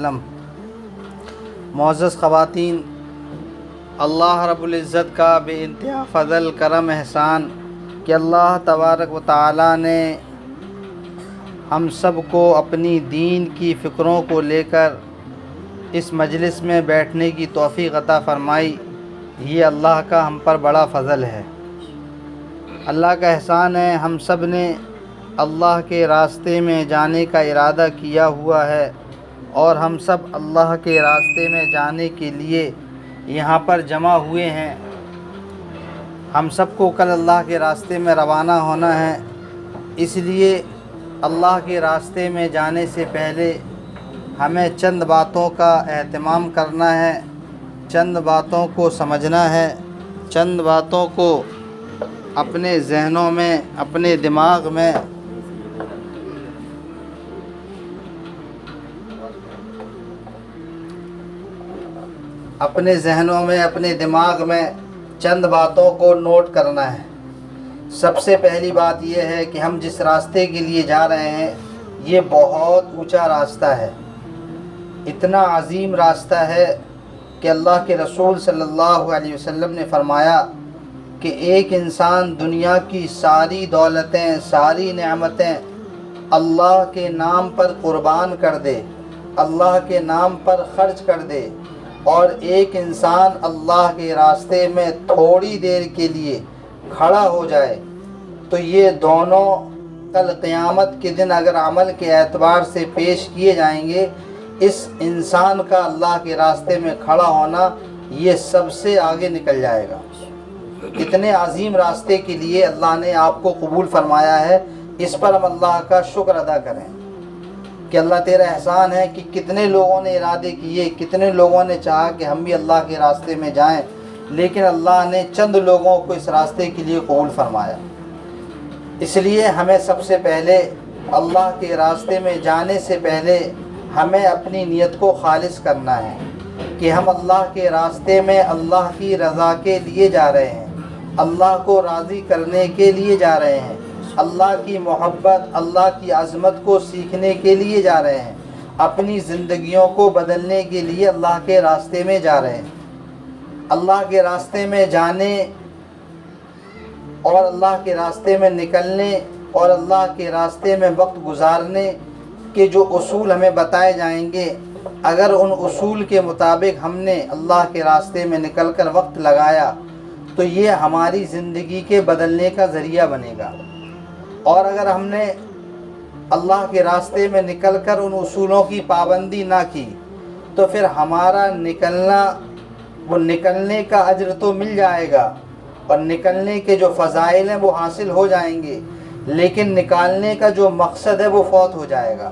وسلم۔ معزز خواتین، اللہ رب العزت کا بے انتہا فضل کرم احسان کہ اللہ تبارک و تعالی نے ہم سب کو اپنی دین کی فکروں کو لے کر اس مجلس میں بیٹھنے کی توفیق عطا فرمائی۔ یہ اللہ کا ہم پر بڑا فضل ہے، اللہ کا احسان ہے۔ ہم سب نے اللہ کے راستے میں جانے کا ارادہ کیا ہوا ہے اور ہم سب اللہ کے راستے میں جانے کے لیے یہاں پر جمع ہوئے ہیں۔ ہم سب کو کل اللہ کے راستے میں روانہ ہونا ہے، اس لیے اللہ کے راستے میں جانے سے پہلے ہمیں چند باتوں کا اہتمام کرنا ہے، چند باتوں کو سمجھنا ہے، چند باتوں کو اپنے ذہنوں میں، اپنے دماغ میں اپنے دماغ میں چند باتوں کو نوٹ کرنا ہے۔ سب سے پہلی بات یہ ہے کہ ہم جس راستے کے لیے جا رہے ہیں یہ بہت اونچا راستہ ہے، اتنا عظیم راستہ ہے کہ اللہ کے رسول صلی اللہ علیہ وسلم نے فرمایا کہ ایک انسان دنیا کی ساری دولتیں، ساری نعمتیں اللہ کے نام پر قربان کر دے، اللہ کے نام پر خرچ کر دے، اور ایک انسان اللہ کے راستے میں تھوڑی دیر کے لیے کھڑا ہو جائے تو یہ دونوں کل قیامت کے دن اگر عمل کے اعتبار سے پیش کیے جائیں گے، اس انسان کا اللہ کے راستے میں کھڑا ہونا یہ سب سے آگے نکل جائے گا۔ اتنے عظیم راستے کے لیے اللہ نے آپ کو قبول فرمایا ہے، اس پر ہم اللہ کا شکر ادا کریں کہ اللہ تیرا احسان ہے کہ کتنے لوگوں نے ارادے کیے، کتنے لوگوں نے چاہا کہ ہم بھی اللہ کے راستے میں جائیں، لیکن اللہ نے چند لوگوں کو اس راستے کے لیے قبول فرمایا۔ اس لیے ہمیں سب سے پہلے اللہ کے راستے میں جانے سے پہلے ہمیں اپنی نیت کو خالص کرنا ہے کہ ہم اللہ کے راستے میں اللہ کی رضا کے لیے جا رہے ہیں، اللہ کو راضی کرنے کے لیے جا رہے ہیں، اللہ کی محبت، اللہ کی عظمت کو سیکھنے کے لیے جا رہے ہیں، اپنی زندگیوں کو بدلنے کے لیے اللہ کے راستے میں جا رہے ہیں۔ اللہ کے راستے میں جانے اور اللہ کے راستے میں نکلنے اور اللہ کے راستے میں وقت گزارنے کے جو اصول ہمیں بتائے جائیں گے، اگر ان اصول کے مطابق ہم نے اللہ کے راستے میں نکل کر وقت لگایا تو یہ ہماری زندگی کے بدلنے کا ذریعہ بنے گا، اور اگر ہم نے اللہ کے راستے میں نکل کر ان اصولوں کی پابندی نہ کی تو پھر ہمارا نکلنے کا اجر تو مل جائے گا اور نکلنے کے جو فضائل ہیں وہ حاصل ہو جائیں گے، لیکن نکالنے کا جو مقصد ہے وہ فوت ہو جائے گا۔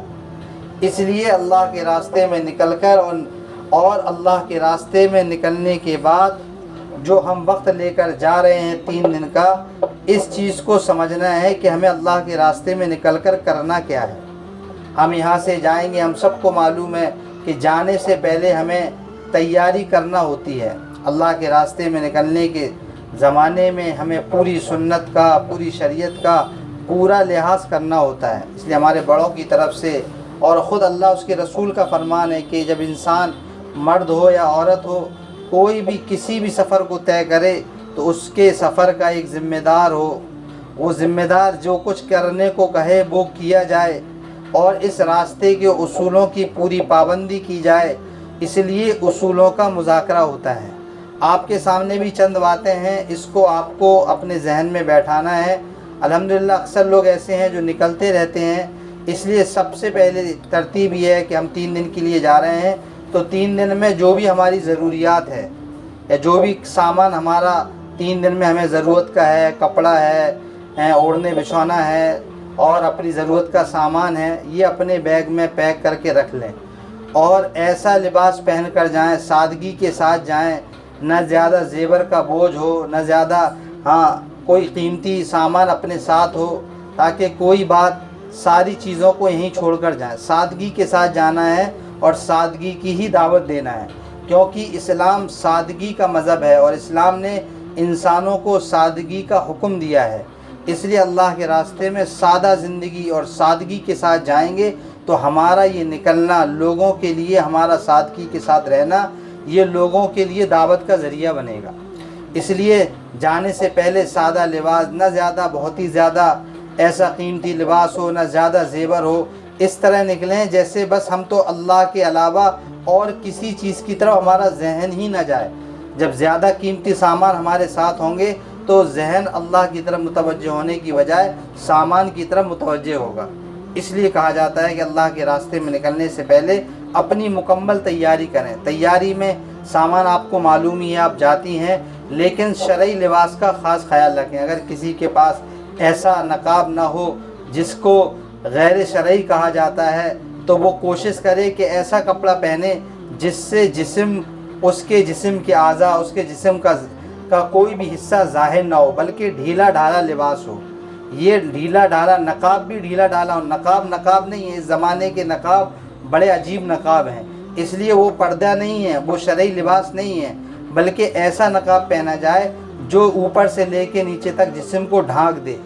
اس لیے اللہ کے راستے میں نکل کر اور اللہ کے راستے میں نکلنے کے بعد جو ہم وقت لے کر جا رہے ہیں 3 دن کا، اس چیز کو سمجھنا ہے کہ ہمیں اللہ کے راستے میں نکل کر کرنا کیا ہے۔ ہم یہاں سے جائیں گے، ہم سب کو معلوم ہے کہ جانے سے پہلے ہمیں تیاری کرنا ہوتی ہے۔ اللہ کے راستے میں نکلنے کے زمانے میں ہمیں پوری سنت کا، پوری شریعت کا پورا لحاظ کرنا ہوتا ہے، اس لیے ہمارے بڑوں کی طرف سے اور خود اللہ اس کے رسول کا فرمان ہے کہ جب انسان مرد ہو یا عورت ہو، کوئی بھی کسی بھی سفر کو طے کرے تو اس کے سفر کا ایک ذمہ دار ہو، وہ ذمہ دار جو کچھ کرنے کو کہے وہ کیا جائے اور اس راستے کے اصولوں کی پوری پابندی کی جائے۔ اس لیے اصولوں کا مذاکرہ ہوتا ہے۔ آپ کے سامنے بھی چند باتیں ہیں، اس کو آپ کو اپنے ذہن میں بیٹھانا ہے۔ الحمدللہ اکثر لوگ ایسے ہیں جو نکلتے رہتے ہیں، اس لیے سب سے پہلے ترتیب یہ ہے کہ ہم 3 دن کے لیے جا رہے ہیں تو 3 دن میں جو بھی ہماری ضروریات ہے یا جو بھی سامان ہمارا 3 دن میں ہمیں ضرورت کا ہے، کپڑا ہے، اوڑھنے بچھونا ہے اور اپنی ضرورت کا سامان ہے، یہ اپنے بیگ میں پیک کر کے رکھ لیں اور ایسا لباس پہن کر جائیں، سادگی کے ساتھ جائیں، نہ زیادہ زیور کا بوجھ ہو، نہ زیادہ کوئی قیمتی سامان اپنے ساتھ ہو، تاکہ کوئی بات ساری چیزوں کو یہیں چھوڑ کر جائیں۔ سادگی کے ساتھ جانا ہے اور سادگی کی ہی دعوت دینا ہے، کیونکہ اسلام سادگی کا مذہب ہے اور اسلام نے انسانوں کو سادگی کا حکم دیا ہے۔ اس لیے اللہ کے راستے میں سادہ زندگی اور سادگی کے ساتھ جائیں گے تو ہمارا یہ نکلنا لوگوں کے لیے، ہمارا سادگی کے ساتھ رہنا، یہ لوگوں کے لیے دعوت کا ذریعہ بنے گا۔ اس لیے جانے سے پہلے سادہ لباس، نہ زیادہ بہت ہی زیادہ ایسا قیمتی لباس ہو، نہ زیادہ زیور ہو، اس طرح نکلیں جیسے بس ہم تو اللہ کے علاوہ اور کسی چیز کی طرف ہمارا ذہن ہی نہ جائے۔ جب زیادہ قیمتی سامان ہمارے ساتھ ہوں گے تو ذہن اللہ کی طرف متوجہ ہونے کی بجائے سامان کی طرف متوجہ ہوگا۔ اس لیے کہا جاتا ہے کہ اللہ کے راستے میں نکلنے سے پہلے اپنی مکمل تیاری کریں۔ تیاری میں سامان آپ کو معلوم ہی ہے، آپ جاتی ہیں، لیکن شرعی لباس کا خاص خیال رکھیں۔ اگر کسی کے پاس ایسا نقاب نہ ہو جس کو غیر شرعی کہا جاتا ہے تو وہ کوشش کرے کہ ایسا کپڑا پہنے جس سے اس کے جسم کے اعضاء، اس کے جسم کا کوئی بھی حصہ ظاہر نہ ہو، بلکہ ڈھیلا ڈھالا لباس ہو۔ یہ ڈھیلا ڈھالا، نقاب بھی ڈھیلا ڈھالا ہو۔ نقاب نہیں ہے، اس زمانے کے نقاب بڑے عجیب نقاب ہیں، اس لیے وہ پردہ نہیں ہے، وہ شرعی لباس نہیں ہے، بلکہ ایسا نقاب پہنا جائے جو اوپر سے لے کے نیچے تک جسم کو ڈھانک دے،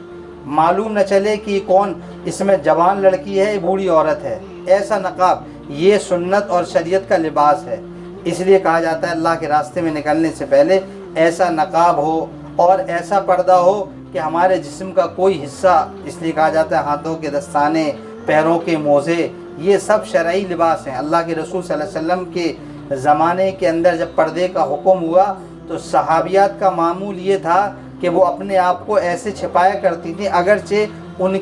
معلوم نہ چلے کہ کون اس میں جوان لڑکی ہے، بوڑھی عورت ہے۔ ایسا نقاب یہ سنت اور شریعت کا لباس ہے۔ اس لیے کہا جاتا ہے اللہ کے راستے میں نکلنے سے پہلے ایسا نقاب ہو اور ایسا پردہ ہو کہ ہمارے جسم کا کوئی حصہ، اس لیے کہا جاتا ہے ہاتھوں کے دستانے، پیروں کے موزے، یہ سب شرعی لباس ہیں۔ اللہ کے رسول صلی اللہ علیہ وسلم کے زمانے کے اندر جب پردے کا حکم ہوا تو صحابیات کا معمول یہ تھا کہ وہ اپنے آپ کو ایسے چھپایا کرتی تھیں، اگرچہ ان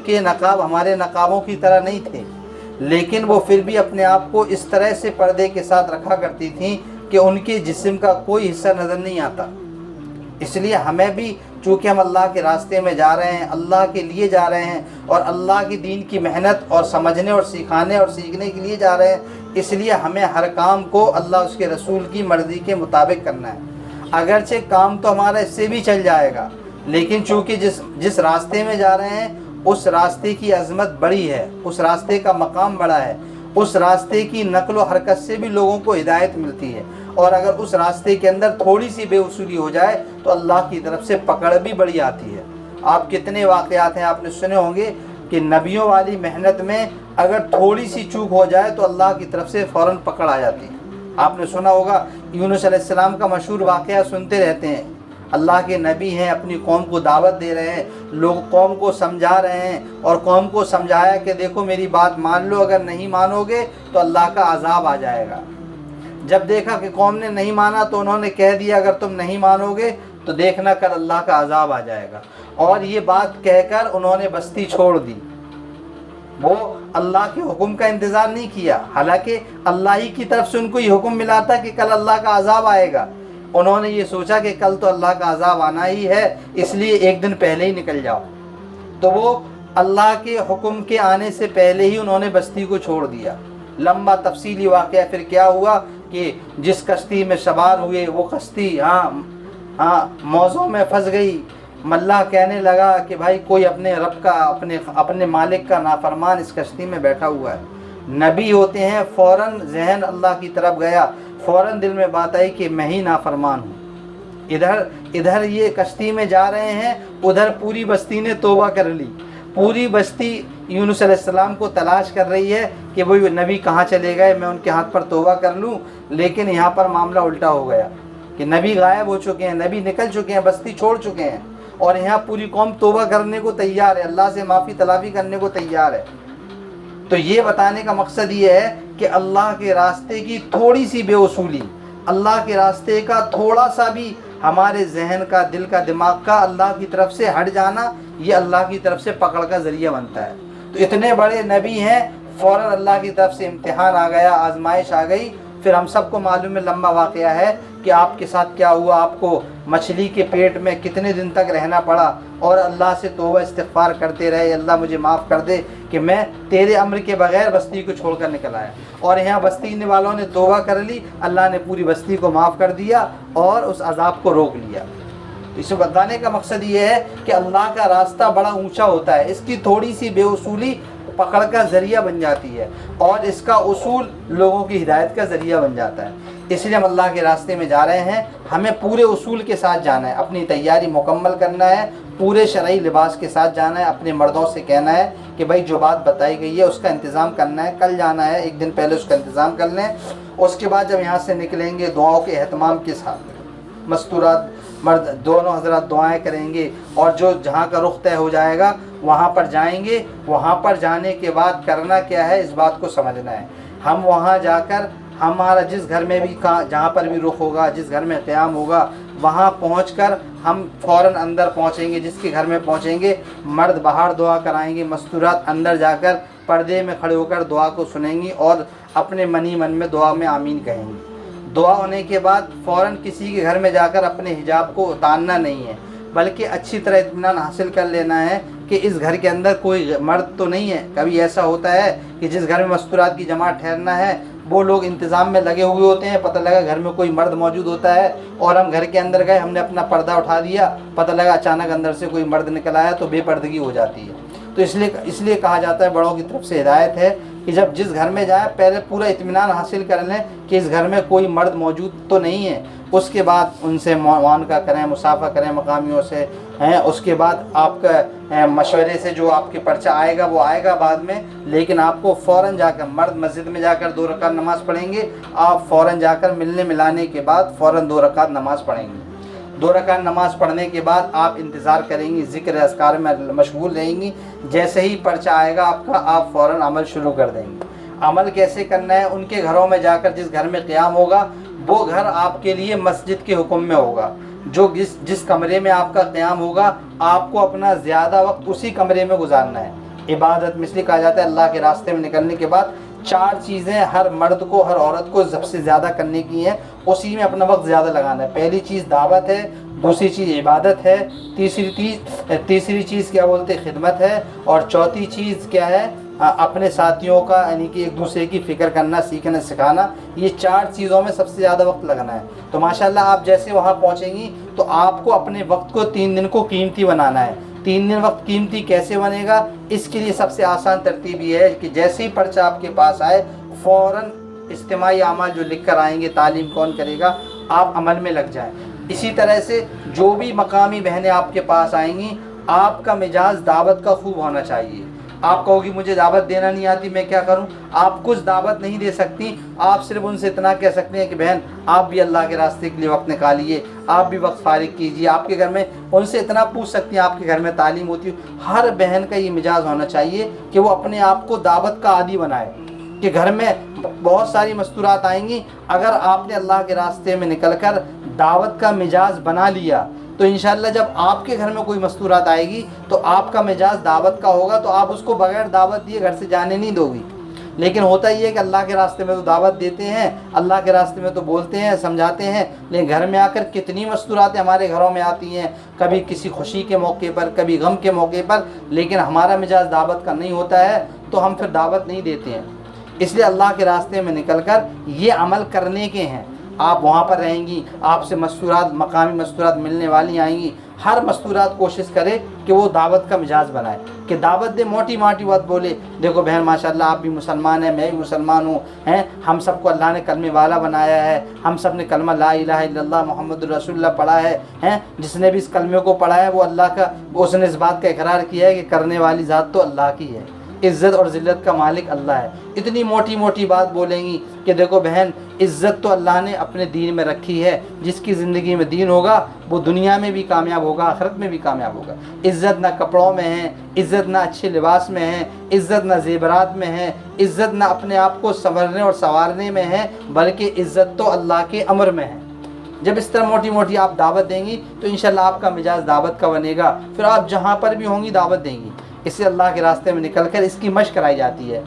کے نقاب ہمارے نقابوں کی طرح نہیں تھے، لیکن وہ پھر بھی اپنے آپ کو اس طرح سے پردے کے ساتھ رکھا کرتی تھیں کہ ان کے جسم کا کوئی حصہ نظر نہیں آتا۔ اس لیے ہمیں بھی، چونکہ ہم اللہ کے راستے میں جا رہے ہیں، اللہ کے لیے جا رہے ہیں اور اللہ کی دین کی محنت اور سمجھنے اور سکھانے اور سیکھنے کے لیے جا رہے ہیں، اس لیے ہمیں ہر کام کو اللہ اس کے رسول کی مرضی کے مطابق کرنا ہے۔ اگرچہ کام تو ہمارا اس سے بھی چل جائے گا، لیکن چونکہ جس راستے میں جا رہے ہیں اس راستے کی عظمت بڑی ہے، اس راستے کا مقام بڑا ہے، اس راستے کی نقل و حرکت سے بھی لوگوں کو ہدایت ملتی ہے، اور اگر اس راستے کے اندر تھوڑی سی بے اصولی ہو جائے تو اللہ کی طرف سے پکڑ بھی بڑی آتی ہے۔ آپ کتنے واقعات ہیں آپ نے سنے ہوں گے کہ نبیوں والی محنت میں اگر تھوڑی سی چوک ہو جائے تو اللہ کی طرف سے فوراً پکڑ آ جاتی ہے۔ آپ نے سنا ہوگا یونس علیہ السلام کا مشہور واقعہ سنتے رہتے ہیں۔ اللہ کے نبی ہیں، اپنی قوم کو دعوت دے رہے ہیں، لوگ قوم کو سمجھا رہے ہیں، اور قوم کو سمجھایا کہ دیکھو میری بات مان لو، اگر نہیں مانو گے تو اللہ کا عذاب آ جائے گا۔ جب دیکھا کہ قوم نے نہیں مانا تو انہوں نے کہہ دیا اگر تم نہیں مانو گے تو دیکھنا کل اللہ کا عذاب آ جائے گا، اور یہ بات کہہ کر انہوں نے بستی چھوڑ دی۔ وہ اللہ کے حکم کا انتظار نہیں کیا، حالانکہ اللہ ہی کی طرف سے ان کو یہ حکم ملا تھا کہ کل اللہ کا عذاب آئے گا۔ انہوں نے یہ سوچا کہ کل تو اللہ کا عذاب آنا ہی ہے، اس لیے ایک دن پہلے ہی نکل جاؤ، تو وہ اللہ کے حکم کے آنے سے پہلے ہی انہوں نے بستی کو چھوڑ دیا۔ لمبا تفصیلی واقعہ پھر کیا ہوا کہ جس کشتی میں سوار ہوئے وہ کشتی موضوع میں پھنس گئی۔ ملاح کہنے لگا کہ بھائی کوئی اپنے رب کا، اپنے مالک کا نافرمان اس کشتی میں بیٹھا ہوا ہے۔ نبی ہوتے ہیں، فوراً ذہن اللہ کی طرف گیا، فوراً دل میں بات آئی کہ میں ہی نافرمان ہوں۔ ادھر یہ کشتی میں جا رہے ہیں، ادھر پوری بستی نے توبہ کر لی۔ پوری بستی یونس علیہ السلام کو تلاش کر رہی ہے کہ وہ نبی کہاں چلے گئے، میں ان کے ہاتھ پر توبہ کر لوں، لیکن یہاں پر معاملہ الٹا ہو گیا کہ نبی غائب ہو چکے ہیں، نبی نکل چکے ہیں، بستی چھوڑ چکے ہیں، اور یہاں پوری قوم توبہ کرنے کو تیار ہے، اللہ سے معافی طلبی کرنے کو تیار ہے۔ تو یہ بتانے کا مقصد یہ ہے کہ اللہ کے راستے کی تھوڑی سی بے اصولی، اللہ کے راستے کا تھوڑا سا بھی ہمارے ذہن کا، دل کا، دماغ کا اللہ کی طرف سے ہٹ جانا، یہ اللہ کی طرف سے پکڑ کا ذریعہ بنتا ہے۔ تو اتنے بڑے نبی ہیں، فوراً اللہ کی طرف سے امتحان آ گیا، آزمائش آ گئی۔ پھر ہم سب کو معلوم ہے، لمبا واقعہ ہے کہ آپ کے ساتھ کیا ہوا، آپ کو مچھلی کے پیٹ میں کتنے دن تک رہنا پڑا، اور اللہ سے توبہ استغفار کرتے رہے، اللہ مجھے معاف کر دے کہ میں تیرے امر کے بغیر بستی کو چھوڑ کر نکل آیا، اور یہاں بستی والوں نے توبہ کر لی، اللہ نے پوری بستی کو معاف کر دیا اور اس عذاب کو روک لیا۔ اس کو بتانے کا مقصد یہ ہے کہ اللہ کا راستہ بڑا اونچا ہوتا ہے، اس کی تھوڑی سی بے اصولی پکڑ کا ذریعہ بن جاتی ہے، اور اس کا اصول لوگوں کی ہدایت کا ذریعہ بن جاتا ہے۔ اس لیے ہم اللہ کے راستے میں جا رہے ہیں، ہمیں پورے اصول کے ساتھ جانا ہے، اپنی تیاری مکمل کرنا ہے، پورے شرعی لباس کے ساتھ جانا ہے، اپنے مردوں سے کہنا ہے کہ بھائی جو بات بتائی گئی ہے اس کا انتظام کرنا ہے، کل جانا ہے، ایک دن پہلے اس کا انتظام کر لیں۔ اس کے بعد جب یہاں سے نکلیں گے دعاؤں کے اہتمام کے ساتھ، مستورات مرد دونوں حضرات دعائیں کریں گے، اور جو جہاں کا رخ طے ہو جائے گا وہاں پر جائیں گے۔ وہاں پر جانے کے بعد کرنا کیا ہے، اس بات کو سمجھنا ہے۔ ہم وہاں جا کر ہمارا جس گھر میں بھی جہاں پر بھی رخ ہوگا، جس گھر میں قیام ہوگا، وہاں پہنچ کر ہم فوراً اندر پہنچیں گے۔ جس کے گھر میں پہنچیں گے مرد باہر دعا کرائیں گے، مستورات اندر جا کر پردے میں کھڑے ہو کر دعا کو سنیں گی اور اپنے منی من میں دعا میں آمین کہیں گی۔ دعا ہونے کے بعد فوراً کسی کے گھر میں جا کر اپنے حجاب کو اتارنا نہیں ہے، بلکہ اچھی طرح اطمینان حاصل کر لینا ہے کہ اس گھر کے اندر کوئی مرد تو نہیں ہے۔ کبھی ایسا ہوتا ہے کہ جس گھر میں مستورات کی جماعت ٹھہرنا ہے وہ لوگ انتظام میں لگے ہوئے ہوتے ہیں، پتہ لگا گھر میں کوئی مرد موجود ہوتا ہے اور ہم گھر کے اندر گئے، ہم نے اپنا پردہ اٹھا دیا، پتہ لگا اچانک اندر سے کوئی مرد نکل آیا، تو بے پردگی ہو جاتی ہے۔ تو اس لیے کہا جاتا ہے، بڑوں کی طرف سے ہدایت ہے کہ جب جس گھر میں جائیں پہلے پورا اطمینان حاصل کر لیں کہ اس گھر میں کوئی مرد موجود تو نہیں ہے، اس کے بعد ان سے معانقہ کریں، مصافحہ کریں مقامیوں سے ہیں۔ اس کے بعد آپ کا مشورے سے جو آپ کے پرچہ آئے گا وہ آئے گا بعد میں، لیکن آپ کو فوراً جا کر مرد مسجد میں جا کر 2 رکعت نماز پڑھیں گے، آپ فوراً جا کر ملنے ملانے کے بعد فوراً 2 رکعت نماز پڑھیں گے۔ 2 رکعت نماز پڑھنے کے بعد آپ انتظار کریں گی، ذکر اذکار میں مشغول رہیں گی۔ جیسے ہی پرچہ آئے گا آپ کا، آپ فوراً عمل شروع کر دیں گے۔ عمل کیسے کرنا ہے، ان کے گھروں میں جا کر جس گھر میں قیام ہوگا وہ گھر آپ کے لیے مسجد کے حکم میں ہوگا۔ جو جس کمرے میں آپ کا قیام ہوگا آپ کو اپنا زیادہ وقت اسی کمرے میں گزارنا ہے۔ عبادت میں اس لیے کہا جاتا ہے اللہ کے راستے میں نکلنے کے بعد 4 چیزیں ہر مرد کو، ہر عورت کو سب سے زیادہ کرنے کی ہیں، اسی میں اپنا وقت زیادہ لگانا ہے۔ پہلی چیز دعوت ہے، دوسری چیز عبادت ہے، تیسری چیز کیا بولتے خدمت ہے، اور چوتھی چیز کیا ہے، اپنے ساتھیوں کا یعنی کہ ایک دوسرے کی فکر کرنا، سیکھنا سکھانا۔ یہ 4 چیزوں میں سب سے زیادہ وقت لگنا ہے۔ تو ماشاءاللہ آپ جیسے وہاں پہنچیں گی تو آپ کو اپنے وقت کو 3 دن کو قیمتی بنانا ہے۔ 3 دن وقت قیمتی کیسے بنے گا، اس کے لیے سب سے آسان ترتیب یہ ہے کہ جیسے ہی پرچہ آپ کے پاس آئے فوراً اجتماعی اعمال جو لکھ کر آئیں گے، تعلیم کون کرے گا، آپ عمل میں لگ جائیں۔ اسی طرح سے جو بھی مقامی بہنیں آپ کے پاس آئیں گی، آپ کا مزاج دعوت کا خوب ہونا چاہیے۔ آپ کہو گی مجھے دعوت دینا نہیں آتی، میں کیا کروں؟ آپ کچھ دعوت نہیں دے سکتی، آپ صرف ان سے اتنا کہہ سکتے ہیں کہ بہن آپ بھی اللہ کے راستے کے لیے وقت نکالیے، آپ بھی وقت فارغ کیجیے۔ آپ کے گھر میں ان سے اتنا پوچھ سکتی ہیں آپ کے گھر میں تعلیم ہوتی ہے۔ ہر بہن کا یہ مزاج ہونا چاہیے کہ وہ اپنے آپ کو دعوت کا عادی بنائے، کہ گھر میں بہت ساری مستورات آئیں گی، اگر آپ نے اللہ کے راستے میں نکل کر دعوت کا مزاج بنا لیا تو انشاءاللہ جب آپ کے گھر میں کوئی مستورات آئے گی تو آپ کا مزاج دعوت کا ہوگا، تو آپ اس کو بغیر دعوت دیے گھر سے جانے نہیں دو گی۔ لیکن ہوتا یہ ہے کہ اللہ کے راستے میں تو دعوت دیتے ہیں، اللہ کے راستے میں تو بولتے ہیں، سمجھاتے ہیں، لیکن گھر میں آ کر کتنی مستوراتیں ہمارے گھروں میں آتی ہیں، کبھی کسی خوشی کے موقع پر، کبھی غم کے موقع پر، لیکن ہمارا مزاج دعوت کا نہیں ہوتا ہے تو ہم پھر دعوت نہیں دیتے ہیں۔ اس لیے اللہ کے راستے میں نکل کر یہ عمل کرنے کے ہیں۔ آپ وہاں پر رہیں گی، آپ سے مستورات، مقامی مستورات ملنے والی آئیں گی، ہر مستورات کوشش کرے کہ وہ دعوت کا مزاج بنائے، کہ دعوت دے، موٹی موٹی بات بولے، دیکھو بہن ماشاءاللہ آپ بھی مسلمان ہیں، میں بھی مسلمان ہوں، ہم سب کو اللہ نے کلمے والا بنایا ہے، ہم سب نے کلمہ لا الہ الا اللہ محمد رسول اللہ پڑھا ہے، جس نے بھی اس کلمے کو پڑھا ہے وہ اللہ کا، اس نے اس بات کا اقرار کیا ہے کہ کرنے والی ذات تو اللہ کی ہے، عزت اور ذلت کا مالک اللہ ہے۔ اتنی موٹی موٹی بات بولیں گی کہ دیکھو بہن عزت تو اللہ نے اپنے دین میں رکھی ہے، جس کی زندگی میں دین ہوگا وہ دنیا میں بھی کامیاب ہوگا، آخرت میں بھی کامیاب ہوگا۔ عزت نہ کپڑوں میں ہے، عزت نہ اچھے لباس میں ہے، عزت نہ زیورات میں ہے، عزت نہ اپنے آپ کو سنورنے اور سنوارنے میں ہے، بلکہ عزت تو اللہ کے امر میں ہے۔ جب اس طرح موٹی موٹی آپ دعوت دیں گی تو انشاءاللہ آپ کا مزاج دعوت کا بنے گا، پھر آپ جہاں پر بھی ہوں گی دعوت دیں گی۔ اس سے اللہ کے راستے میں نکل کر اس کی مشق کرائی جاتی ہے۔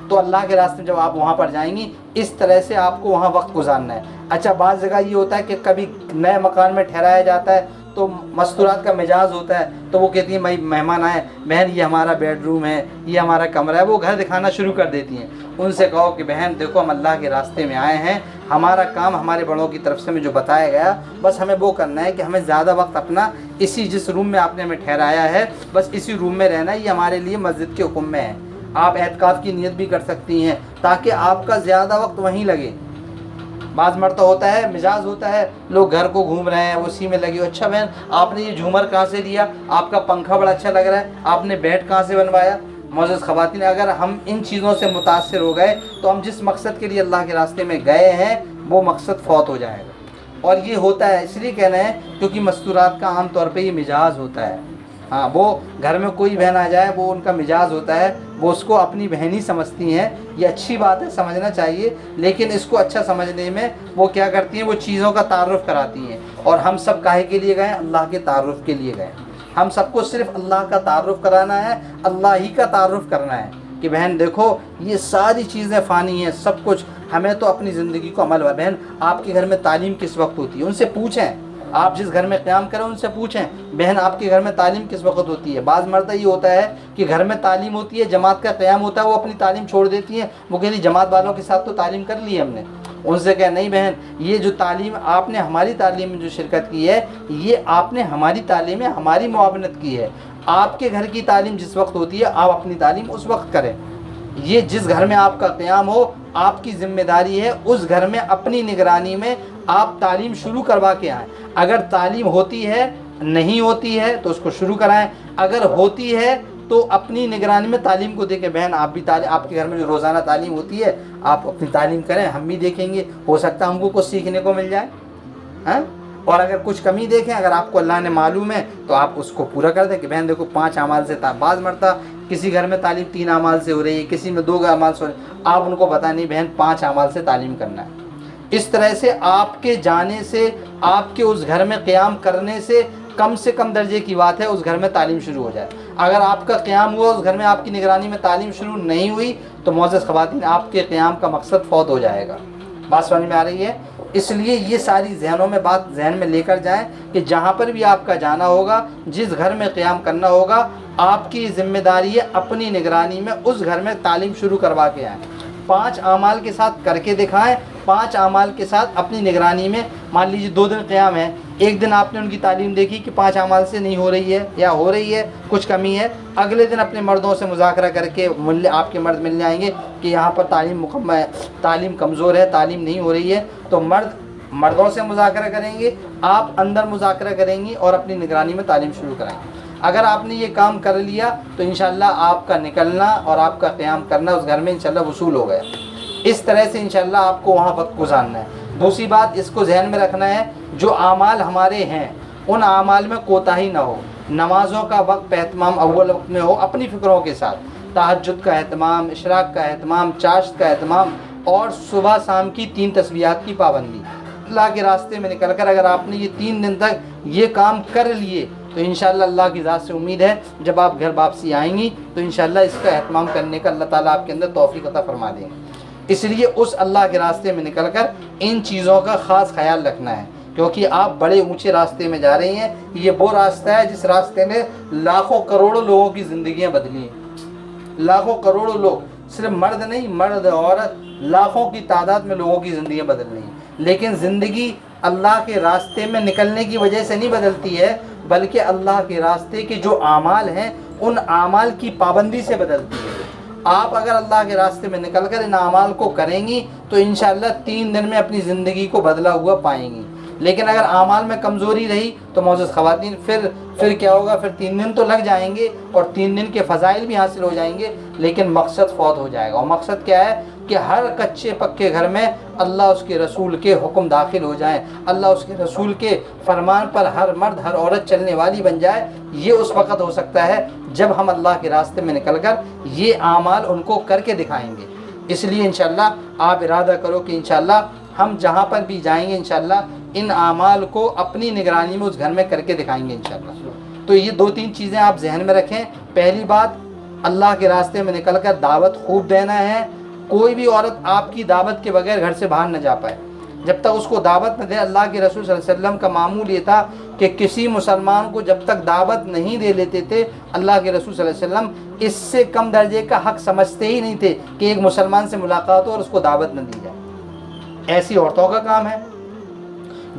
تو اللہ کے راستے میں جب آپ وہاں پر جائیں گی اس طرح سے آپ کو وہاں وقت گزارنا ہے۔ اچھا بعض جگہ یہ ہوتا ہے کہ کبھی نئے مکان میں ٹھہرایا جاتا ہے تو مستورات کا مزاج ہوتا ہے، تو وہ کہتی ہیں بھائی مہمان آئے، بہن یہ ہمارا بیڈ روم ہے، یہ ہمارا کمرہ ہے، وہ گھر دکھانا شروع کر دیتی ہیں۔ ان سے کہو کہ بہن دیکھو ہم اللہ کے راستے میں آئے ہیں، ہمارا کام ہمارے بڑوں کی طرف سے ہمیں جو بتایا گیا بس ہمیں وہ کرنا ہے کہ ہمیں زیادہ وقت اپنا اسی جس روم میں آپ نے ہمیں ٹھہرایا ہے بس اسی روم میں رہنا ہے، یہ ہمارے لیے مسجد کے حکم میں ہے۔ آپ اعتکاف کی نیت بھی کر سکتی ہیں تاکہ آپ کا زیادہ وقت وہیں لگے۔ بعض مرتبہ ہوتا ہے مزاج ہوتا ہے لوگ گھر کو گھوم رہے ہیں اسی میں لگے ہو، اچھا بہن آپ نے یہ جھومر کہاں سے لیا، آپ کا پنکھا بڑا اچھا لگ رہا ہے، آپ نے بیڈ کہاں سے بنوایا۔ معزز خواتین، اگر ہم ان چیزوں سے متاثر ہو گئے تو ہم جس مقصد کے لیے اللہ کے راستے میں گئے ہیں وہ مقصد فوت ہو جائے گا۔ اور یہ ہوتا ہے اس لیے کہنا ہے کیونکہ مستورات کا عام طور پہ یہ مزاج ہوتا ہے۔ ہاں، وہ گھر میں کوئی بہن آ جائے وہ ان کا مزاج ہوتا ہے، وہ اس کو اپنی بہن ہی سمجھتی ہیں، یہ اچھی بات ہے، سمجھنا چاہیے، لیکن اس کو اچھا سمجھنے میں وہ کیا کرتی ہیں، وہ چیزوں کا تعارف کراتی ہیں۔ اور ہم سب کاہے کے لیے گئے؟ اللہ کے تعارف کے لیے گئے۔ ہم سب کو صرف اللہ کا تعارف کرانا ہے، اللہ ہی کا تعارف کرنا ہے کہ بہن دیکھو یہ ساری چیزیں فانی ہیں، سب کچھ ہمیں تو اپنی زندگی کو عمل ہوا۔ بہن آپ کے گھر میں تعلیم کس وقت ہوتی ہے؟ ان سے پوچھیں۔ آپ جس گھر میں قیام کریں ان سے پوچھیں بہن آپ کے گھر میں تعلیم کس وقت ہوتی ہے۔ بعض مرتبہ یہ ہوتا ہے کہ گھر میں تعلیم ہوتی ہے، جماعت کا قیام ہوتا ہے، وہ اپنی تعلیم چھوڑ دیتی ہیں، وہ کہتی جماعت والوں کے ساتھ تو تعلیم کر لی ہم نے۔ ان سے کہا نہیں بہن، یہ جو تعلیم آپ نے ہماری تعلیم میں جو شرکت کی ہے، یہ آپ نے ہماری تعلیم میں ہماری معاونت کی ہے۔ آپ کے گھر کی تعلیم جس وقت ہوتی ہے آپ اپنی تعلیم اس وقت کریں۔ یہ جس گھر میں آپ کا قیام ہو آپ کی ذمہ داری ہے اس گھر میں اپنی نگرانی میں آپ تعلیم شروع کروا کے آئیں۔ اگر تعلیم ہوتی ہے، نہیں ہوتی ہے تو اس کو شروع کرائیں، اگر ہوتی ہے تو اپنی نگرانی میں تعلیم کو دیکھیں۔ بہن آپ بھی آپ کے گھر میں جو روزانہ تعلیم ہوتی ہے آپ اپنی تعلیم کریں، ہم بھی دیکھیں گے، ہو سکتا ہے ہم کو کچھ سیکھنے کو مل جائے، ہاں؟ اور اگر کچھ کمی دیکھیں، اگر آپ کو اللہ نے معلوم ہے تو آپ اس کو پورا کر دیں کہ بہن دیکھو 5 اعمال سے بعض مرتبہ کسی گھر میں تعلیم 3 اعمال سے ہو رہی ہے، کسی میں 2 اعمال سے ہو رہی ہے، آپ ان کو بتائیں نہیں بہن 5 اعمال سے تعلیم کرنا ہے۔ اس طرح سے آپ کے جانے سے، آپ کے اس گھر میں قیام کرنے سے کم درجے کی بات ہے اس گھر میں تعلیم شروع ہو جائے۔ اگر آپ کا قیام ہوا اس گھر میں آپ کی نگرانی میں تعلیم شروع نہیں ہوئی تو معزز خواتین آپ کے قیام کا مقصد فوت ہو جائے گا۔ بات سمجھ میں آ رہی ہے؟ اس لیے یہ ساری بات ذہن میں لے کر جائیں کہ جہاں پر بھی آپ کا جانا ہوگا، جس گھر میں قیام کرنا ہوگا، آپ کی ذمہ داری ہے اپنی نگرانی میں اس گھر میں تعلیم شروع کروا کے آئیں۔ 5 اعمال کے ساتھ کر کے دکھائیں، 5 اعمال کے ساتھ اپنی نگرانی میں۔ مان لیجیے 2 دن قیام ہے، ایک دن آپ نے ان کی تعلیم دیکھی کہ 5 اعمال سے نہیں ہو رہی ہے یا ہو رہی ہے، کچھ کمی ہے، اگلے دن اپنے مردوں سے مذاکرہ کر کے آپ کے مرد ملنے آئیں گے کہ یہاں پر تعلیم مکمل ہے، تعلیم کمزور ہے، تعلیم نہیں ہو رہی ہے، تو مردوں سے مذاکرہ کریں گے، آپ اندر مذاکرہ کریں گی اور اپنی نگرانی میں تعلیم شروع کرائیں گے۔ اگر آپ نے یہ کام کر لیا تو انشاءاللہ آپ کا نکلنا اور آپ کا قیام کرنا اس گھر میں انشاءاللہ وصول ہو گیا۔ اس طرح سے انشاءاللہ آپ کو وہاں وقت گزارنا ہے۔ دوسری بات اس کو ذہن میں رکھنا ہے، جو اعمال ہمارے ہیں ان اعمال میں کوتاہی نہ ہو۔ نمازوں کا وقت اہتمام اول وقت میں ہو اپنی فکروں کے ساتھ، تہجد کا اہتمام، اشراق کا اہتمام، چاشت کا اہتمام، اور صبح شام کی 3 تسبیحات کی پابندی۔ اللہ کے راستے میں نکل کر اگر آپ نے یہ 3 دن تک یہ کام کر لیے تو انشاءاللہ اللہ کی ذات سے امید ہے جب آپ گھر واپسی آئیں گی تو انشاءاللہ اس کا اہتمام کرنے کا اللہ تعالیٰ آپ کے اندر توفیق عطا فرما دیں گے۔ اس لیے اس اللہ کے راستے میں نکل کر ان چیزوں کا خاص خیال رکھنا ہے، کیونکہ آپ بڑے اونچے راستے میں جا رہی ہیں۔ یہ وہ راستہ ہے جس راستے نے لاکھوں کروڑوں لوگوں کی زندگیاں بدلی ہیں۔ لاکھوں کروڑوں لوگ، صرف مرد نہیں، مرد عورت لاکھوں کی تعداد میں لوگوں کی زندگیاں بدل رہی ہیں۔ لیکن زندگی اللہ کے راستے میں نکلنے کی وجہ سے نہیں بدلتی ہے، بلکہ اللہ کے راستے کے جو اعمال ہیں ان اعمال کی پابندی سے بدلتی ہے۔ آپ اگر اللہ کے راستے میں نکل کر ان اعمال کو کریں گی تو انشاءاللہ 3 دن میں اپنی زندگی کو بدلا ہوا پائیں گی۔ لیکن اگر اعمال میں کمزوری رہی تو معزز خواتین پھر کیا ہوگا؟ پھر 3 دن تو لگ جائیں گے اور 3 دن کے فضائل بھی حاصل ہو جائیں گے، لیکن مقصد فوت ہو جائے گا۔ اور مقصد کیا ہے کہ ہر کچے پکے گھر میں اللہ اس کے رسول کے حکم داخل ہو جائیں، اللہ اس کے رسول کے فرمان پر ہر مرد ہر عورت چلنے والی بن جائے۔ یہ اس وقت ہو سکتا ہے جب ہم اللہ کے راستے میں نکل کر یہ اعمال ان کو کر کے دکھائیں گے۔ اس لیے انشاءاللہ آپ ارادہ کرو کہ انشاءاللہ ہم جہاں پر بھی جائیں گے انشاءاللہ ان اعمال کو اپنی نگرانی میں اس گھر میں کر کے دکھائیں گے انشاءاللہ۔ تو یہ 2-3 چیزیں آپ ذہن میں رکھیں۔ پہلی بات، اللہ کے راستے میں نکل کر دعوت خوب دینا ہے۔ کوئی بھی عورت آپ کی دعوت کے بغیر گھر سے باہر نہ جا پائے جب تک اس کو دعوت نہ دے۔ اللہ کے رسول صلی اللہ علیہ وسلم کا معمول یہ تھا کہ کسی مسلمان کو جب تک دعوت نہیں دے لیتے تھے اللہ کے رسول صلی اللہ علیہ وسلم اس سے کم درجے کا حق سمجھتے ہی نہیں تھے کہ ایک مسلمان سے ملاقات ہو اور اس کو دعوت نہ دی جائے۔ ایسی عورتوں کا کام ہے۔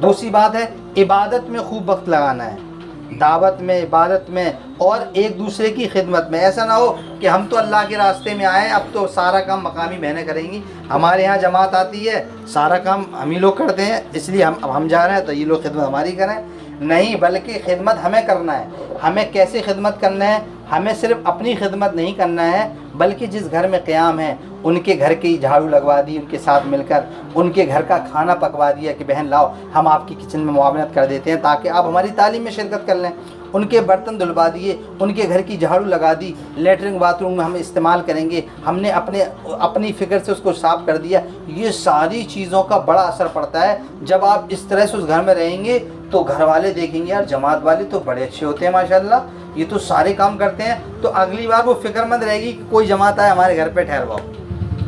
دوسری بات ہے عبادت میں خوب وقت لگانا ہے۔ دعوت میں، عبادت میں اور ایک دوسرے کی خدمت میں. ایسا نہ ہو کہ ہم تو اللہ کے راستے میں آئے، اب تو سارا کام مقامی بہنیں کریں گی، ہمارے یہاں جماعت آتی ہے سارا کام ہم ہی لوگ کرتے ہیں، اس لیے ہم جا رہے ہیں تو یہ لوگ خدمت ہماری کریں. نہیں، بلکہ خدمت ہمیں کرنا ہے. ہمیں کیسے خدمت کرنا ہے؟ ہمیں صرف اپنی خدمت نہیں کرنا ہے، بلکہ جس گھر میں قیام ہے ان کے گھر کی جھاڑو لگوا دی، ان کے ساتھ مل کر ان کے گھر کا کھانا پکوا دیا کہ بہن لاؤ ہم آپ کی کچن میں معاونت کر دیتے ہیں تاکہ آپ ہماری تعلیم میں شرکت کر لیں. ان کے برتن دھلوا دیے، ان کے گھر کی جھاڑو لگا دی، لیٹرنگ باتھ روم میں ہم استعمال کریں گے، ہم نے اپنی فکر سے اس کو صاف کر دیا. یہ ساری چیزوں کا بڑا اثر پڑتا ہے. جب آپ اس طرح سے اس گھر میں رہیں گے تو گھر والے دیکھیں گے یار جماعت والے تو بڑے اچھے ہوتے ہیں ماشاءاللہ، یہ تو سارے کام کرتے ہیں. تو اگلی بار وہ فکر مند رہے گی کہ کوئی جماعت آئے ہمارے گھر پہ ٹھہرواؤ.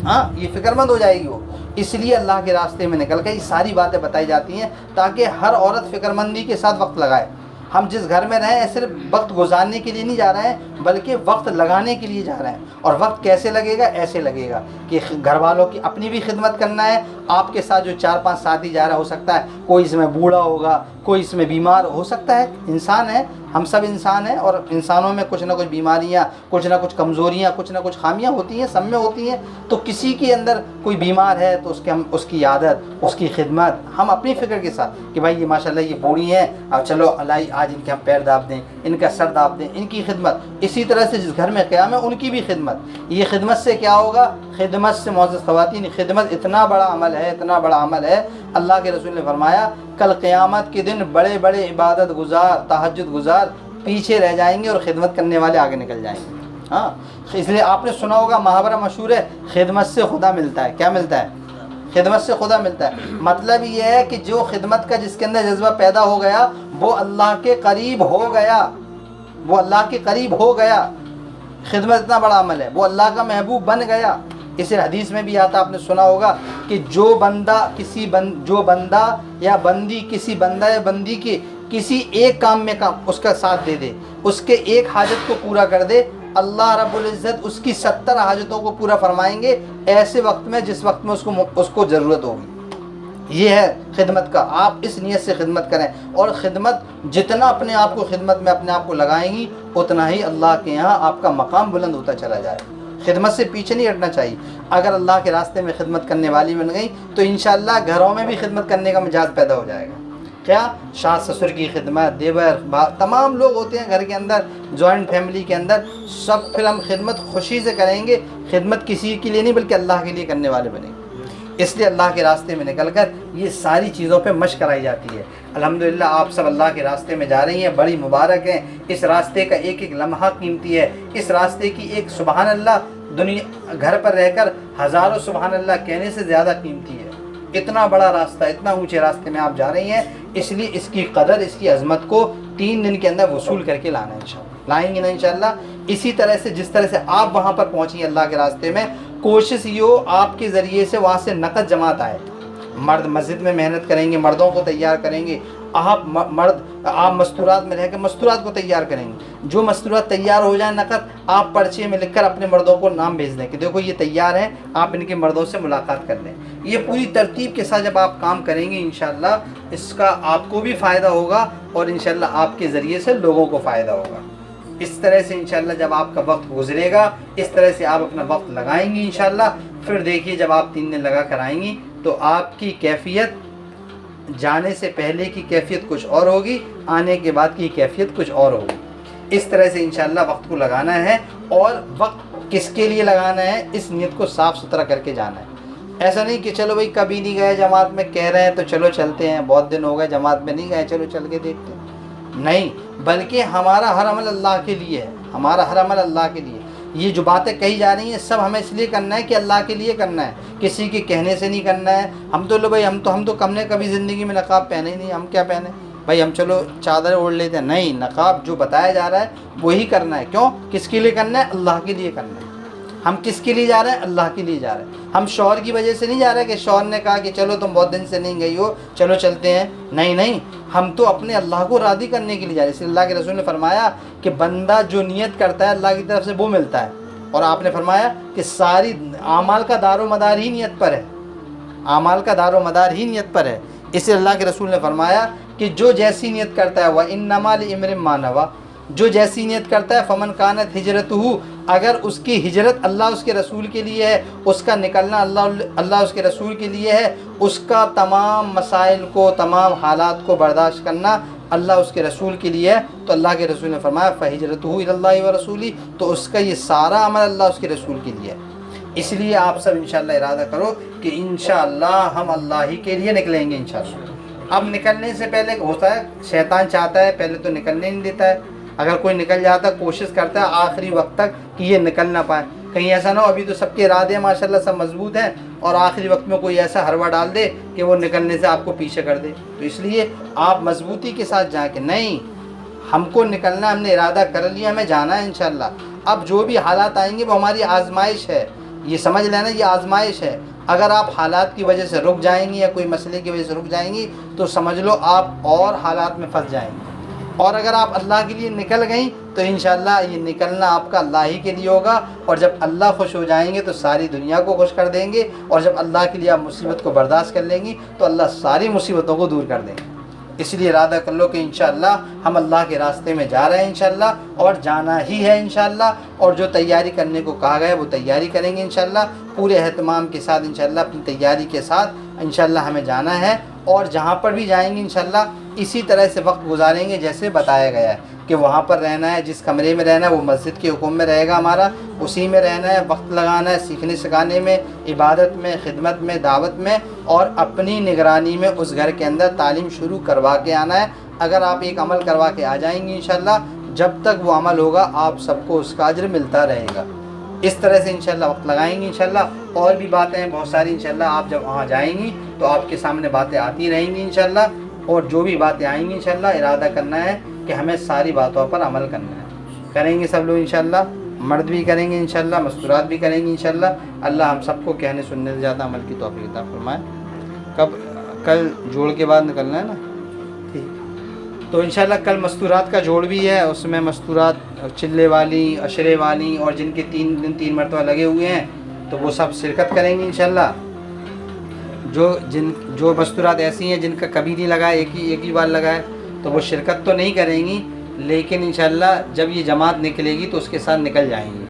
ہاں، یہ فکر مند ہو جائے گی وہ. اس لیے اللہ کے راستے میں نکل کے یہ ساری باتیں بتائی جاتی ہیں تاکہ ہر عورت فکر مندی کے ساتھ وقت لگائے. ہم جس گھر میں رہیں صرف وقت گزارنے کے لیے نہیں جا رہے ہیں بلکہ وقت لگانے کے لیے جا رہے ہیں. اور وقت کیسے لگے گا؟ ایسے لگے گا کہ گھر والوں کی اپنی بھی خدمت کرنا ہے. آپ کے ساتھ جو 4-5 ساتھی جا رہا ہو سکتا ہے کوئی اس میں بوڑھا ہوگا، کوئی اس میں بیمار ہو سکتا ہے. انسان ہے، ہم سب انسان ہیں اور انسانوں میں کچھ نہ کچھ بیماریاں، کچھ نہ کچھ کمزوریاں، کچھ نہ کچھ خامیاں ہوتی ہیں، سب میں ہوتی ہیں. تو کسی کے اندر کوئی بیمار ہے تو اس کی عادت، اس کی خدمت ہم اپنی فکر کے ساتھ کہ بھائی یہ ماشاءاللہ یہ بوڑھی ہیں، اب چلو اللہ آج ان کے ہم پیر داب دیں، ان کا سر داب دیں، ان کی خدمت. اسی طرح سے جس گھر میں قیام ہے ان کی بھی خدمت. یہ خدمت سے کیا ہوگا؟ خدمت سے معزز خواتین، خدمت اتنا بڑا عمل ہے، اتنا بڑا عمل ہے. اللہ کے رسول نے فرمایا کل قیامت کے دن بڑے بڑے عبادت گزار، تہجد گزار پیچھے رہ جائیں گے اور خدمت کرنے والے آگے نکل جائیں گے. ہاں، اس لیے آپ نے سنا ہوگا محاورہ مشہور ہے، خدمت سے خدا ملتا ہے. کیا ملتا ہے؟ خدمت سے خدا ملتا ہے. مطلب یہ ہے کہ جو خدمت کا جس کے اندر جذبہ پیدا ہو گیا وہ اللہ کے قریب ہو گیا، وہ اللہ کے قریب ہو گیا. خدمت اتنا بڑا عمل ہے، وہ اللہ کا محبوب بن گیا. اس حدیث میں بھی آتا، آپ نے سنا ہوگا کہ جو بندہ یا بندی کسی بندہ یا بندی کے کسی ایک کام میں اس کا ساتھ دے دے، اس کے ایک حاجت کو پورا کر دے، اللہ رب العزت اس کی 70 حاجتوں کو پورا فرمائیں گے ایسے وقت میں جس وقت میں اس کو ضرورت ہوگی. یہ ہے خدمت کا. آپ اس نیت سے خدمت کریں اور خدمت جتنا اپنے آپ کو خدمت میں اپنے آپ کو لگائیں گی اتنا ہی اللہ کے یہاں آپ کا مقام بلند ہوتا چلا جائے. خدمت سے پیچھے نہیں ہٹنا چاہیے. اگر اللہ کے راستے میں خدمت کرنے والی بن گئی تو انشاءاللہ گھروں میں بھی خدمت کرنے کا مزاج پیدا ہو جائے گا. کیا؟ ساس سسر کی خدمت، دیور، تمام لوگ ہوتے ہیں گھر کے اندر، جوائنٹ فیملی کے اندر، سب پھر ہم خدمت خوشی سے کریں گے. خدمت کسی کے لیے نہیں بلکہ اللہ کے لیے کرنے والے بنیں گے. اس لیے اللہ کے راستے میں نکل کر یہ ساری چیزوں پہ مشق کرائی جاتی ہے. الحمدللہ آپ سب اللہ کے راستے میں جا رہی ہیں، بڑی مبارک ہیں. اس راستے کا ایک ایک لمحہ قیمتی ہے. اس راستے کی ایک سبحان اللہ دنیا گھر پر رہ کر ہزاروں سبحان اللہ کہنے سے زیادہ قیمتی ہے. اتنا بڑا راستہ، اتنا اونچے راستے میں آپ جا رہی ہیں، اس لیے اس کی قدر، اس کی عظمت کو 3 دن کے اندر وصول کر کے لانا ہے. انشاءاللہ لائیں گے نا انشاءاللہ. اسی طرح سے جس طرح سے آپ وہاں پر پہنچی ہیں اللہ کے راستے میں، کوشش یہ ہو آپ کے ذریعے سے وہاں سے نقد جماعت آئے. مرد مسجد میں محنت کریں گے، مردوں کو تیار کریں گے. آپ مستورات میں رہ کے مستورات کو تیار کریں گے. جو مستورات تیار ہو جائیں نقد، آپ پرچے میں لکھ کر اپنے مردوں کو نام بھیج دیں کہ دیکھو یہ تیار ہیں، آپ ان کے مردوں سے ملاقات کر لیں. یہ پوری ترتیب کے ساتھ جب آپ کام کریں گے انشاءاللہ اس کا آپ کو بھی فائدہ ہوگا اور انشاءاللہ آپ کے ذریعے سے لوگوں کو فائدہ ہوگا. اس طرح سے انشاءاللہ جب آپ کا وقت گزرے گا، اس طرح سے آپ اپنا وقت لگائیں گی انشاءاللہ. پھر دیکھیے جب آپ 3 دن لگا کر آئیں گی تو آپ کی کیفیت جانے سے پہلے کی کیفیت کچھ اور ہوگی، آنے کے بعد کی کیفیت کچھ اور ہوگی. اس طرح سے انشاءاللہ وقت کو لگانا ہے. اور وقت کس کے لیے لگانا ہے؟ اس نیت کو صاف ستھرا کر کے جانا ہے. ایسا نہیں کہ چلو بھائی کبھی نہیں گئے جماعت میں، کہہ رہے ہیں تو چلو چلتے ہیں، بہت دن ہو گئے جماعت میں نہیں گئے، چلو چل کے دیکھتے ہیں. نہیں، بلکہ ہمارا ہر عمل اللہ کے لیے ہے. ہمارا ہر عمل اللہ کے لیے. یہ جو باتیں کہی جا رہی ہیں سب ہمیں اس لیے کرنا ہے کہ اللہ کے لیے کرنا ہے، کسی کے کہنے سے نہیں کرنا ہے. ہم تو لو بھائی ہم تو ہم نے کبھی زندگی میں نقاب پہنے ہی نہیں، ہم کیا پہنے بھائی، ہم چلو چادر اوڑھ لیتے ہیں. نہیں، نقاب جو بتایا جا رہا ہے وہی کرنا ہے. کیوں؟ کس کے لیے کرنا ہے؟ اللہ کے لیے کرنا ہے. ہم کس کے لیے جا رہے ہیں؟ اللہ کے لیے جا رہے ہیں. ہم شوہر کی وجہ سے نہیں جا رہے کہ شوہر نے کہا کہ چلو تم بہت دن سے نہیں گئی ہو، چلو چلتے ہیں. نہیں نہیں، ہم تو اپنے اللہ کو راضی کرنے کے لیے جا رہے ہیں. اس لیے اللہ کے رسول نے فرمایا کہ بندہ جو نیت کرتا ہے اللہ کی طرف سے وہ ملتا ہے. اور آپ نے فرمایا کہ ساری اعمال کا دار و مدار ہی نیت پر ہے. اعمال کا دار و مدار ہی نیت پر ہے. اس لیے اللہ کے رسول نے فرمایا کہ جو جیسی نیت کرتا ہے وَإِنَّمَا لِإِمْرٍ مَّا نَوَىٰ، جو جیسی نیت کرتا ہے فمن کانت ہجرتہ، اگر اس کی ہجرت اللہ اس کے رسول کے لیے ہے، اس کا نکلنا اللہ اس کے رسول کے لیے ہے، اس کا تمام مسائل کو تمام حالات کو برداشت کرنا اللہ اس کے رسول کے لیے ہے، تو اللہ کے رسول نے فرمایا فہجرتہ الی اللہ وَرَسُولِهِ، تو اس کا یہ سارا عمل اللہ اس کے رسول کے لیے ہے۔ اس لیے آپ سب انشاءاللہ ارادہ کرو کہ انشاءاللہ ہم اللہ ہی کے لیے نکلیں گے انشاءاللہ۔ اب نکلنے سے پہلے ہوتا ہے شیطان چاہتا ہے پہلے تو نکلنے نہیں دیتا ہے، اگر کوئی نکل جاتا ہے کوشش کرتا ہے آخری وقت تک کہ یہ نکل نہ پائے، کہیں ایسا نہ ہو ابھی تو سب کے ارادے ماشاءاللہ سب مضبوط ہیں اور آخری وقت میں کوئی ایسا ہروا ڈال دے کہ وہ نکلنے سے آپ کو پیچھے کر دے۔ تو اس لیے آپ مضبوطی کے ساتھ جائیں کہ نہیں ہم کو نکلنا، ہم نے ارادہ کر لیا، ہمیں جانا ہے انشاءاللہ۔ اب جو بھی حالات آئیں گے وہ ہماری آزمائش ہے، یہ سمجھ لینا یہ آزمائش ہے۔ اگر آپ حالات کی وجہ سے رک جائیں گی یا کوئی مسئلے کی وجہ سے رک جائیں گی تو سمجھ لو آپ اور حالات میں پھنس جائیں گے، اور اگر آپ اللہ کے لیے نکل گئیں تو انشاءاللہ یہ نکلنا آپ کا اللہ ہی کے لیے ہوگا، اور جب اللہ خوش ہو جائیں گے تو ساری دنیا کو خوش کر دیں گے، اور جب اللہ کے لیے آپ مصیبت کو برداشت کر لیں گی تو اللہ ساری مصیبتوں کو دور کر دیں گے۔ اس لیے ارادہ کر لو کہ انشاءاللہ ہم اللہ کے راستے میں جا رہے ہیں انشاءاللہ، اور جانا ہی ہے انشاءاللہ، اور جو تیاری کرنے کو کہا گیا ہے وہ تیاری کریں گے انشاءاللہ، پورے اہتمام کے ساتھ انشاءاللہ اپنی تیاری کے ساتھ انشاءاللہ ہمیں جانا ہے، اور جہاں پر بھی جائیں گے انشاءاللہ اسی طرح سے وقت گزاریں گے جیسے بتایا گیا ہے کہ وہاں پر رہنا ہے، جس کمرے میں رہنا ہے وہ مسجد کے حکم میں رہے گا ہمارا، اسی میں رہنا ہے، وقت لگانا ہے سیکھنے سکھانے میں، عبادت میں، خدمت میں، دعوت میں، اور اپنی نگرانی میں اس گھر کے اندر تعلیم شروع کروا کے آنا ہے۔ اگر آپ ایک عمل کروا کے آ جائیں گے انشاءاللہ، جب تک وہ عمل ہوگا آپ سب کو اس کا اجر ملتا رہے گا۔ اس طرح سے انشاءاللہ وقت لگائیں گے انشاءاللہ، اور بھی باتیں ہیں بہت ساری انشاءاللہ، آپ جب وہاں جائیں گی تو آپ کے سامنے باتیں آتی رہیں گی انشاءاللہ، اور جو بھی باتیں آئیں گی انشاءاللہ ارادہ کرنا ہے کہ ہمیں ساری باتوں پر عمل کرنا ہے، کریں گے سب لوگ انشاءاللہ، مرد بھی کریں گے انشاءاللہ، مستورات بھی کریں گے انشاءاللہ۔ اللہ ہم سب کو کہنے سننے سے زیادہ عمل کی توفیق عطا فرمائے۔ کل جوڑ کے بعد نکلنا ہے نا، ٹھیک تو انشاءاللہ کل مستورات کا جوڑ بھی ہے، اس میں مستورات چلے والی، عشرے والی، اور جن کے 3 دن 3 مرتبہ لگے ہوئے ہیں تو وہ سب شرکت کریں گے انشاءاللہ۔ جو مستورات ایسی ہیں جن کا کبھی نہیں لگا، ایک ہی بار لگا ہے، تو وہ شرکت تو نہیں کریں گی، لیکن انشاءاللہ جب یہ جماعت نکلے گی تو اس کے ساتھ نکل جائیں گی۔